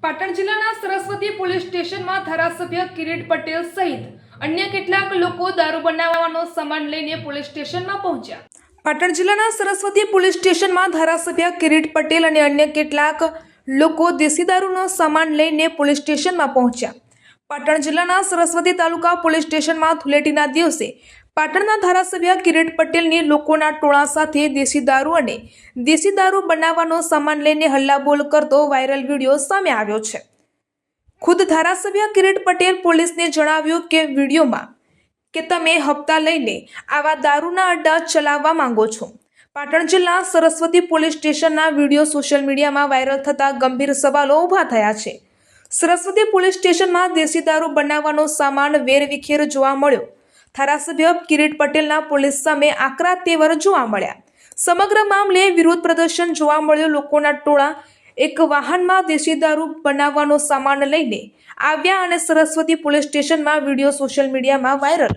પાટણ જિલ્લાના સરસ્વતી પોલીસ સ્ટેશનમાં ધારાસભ્ય કિરીટ પટેલ સહિત અન્ય કેટલાક લોકો દારૂ બનાવવાનો સામાન લઈને પોલીસ સ્ટેશનમાં પહોંચ્યા. પાટણ જિલ્લાના સરસ્વતી પોલીસ સ્ટેશનમાં ધારાસભ્ય કિરીટ પટેલ અને અન્ય કેટલાક લોકો દેશી દારૂનો સામાન લઈને પોલીસ સ્ટેશનમાં પહોંચ્યા. પાટણ જિલ્લાના સરસ્વતી તાલુકા પોલીસ સ્ટેશનમાં ધૂળેટીના દિવસે પાટણના ધારાસભ્ય કિરીટ પટેલની લોકોના ટોળા સાથે દેશી દારૂ અને દેશી દારૂ બનાવવાનો સામાન લઈને હલ્લાબોલ કરતો વાયરલ વિડીયો સામે આવ્યો છે. ખુદ ધારાસભ્ય કિરીટ પટેલ પોલીસને જણાવ્યું કે વિડીયોમાં કે તમે હપ્તા લઈને આવા દારૂના અડ્ડા ચલાવવા માંગો છો. પાટણ જિલ્લા સરસ્વતી પોલીસ સ્ટેશનના વિડીયો સોશિયલ મીડિયામાં વાયરલ થતા ગંભીર સવાલો ઊભા થયા છે. સરસ્વતી પોલીસ સ્ટેશનમાં દેશી દારૂ બનાવવાનો સામાન વેરવિખેર જોવા મળ્યો. ધારાસભ્ય કિરીટ પટેલના પોલીસ સામે આકરા તેવર જોવા મળ્યા. સમગ્ર મામલે વિરોધ પ્રદર્શન જોવા મળ્યો. લોકોના ટોળા એક વાહનમાં દેશી દારૂ બનાવવાનો સામાન લઈને આવ્યા અને સરસ્વતી પોલીસ સ્ટેશનમાં વિડીયો સોશિયલ મીડિયામાં વાયરલ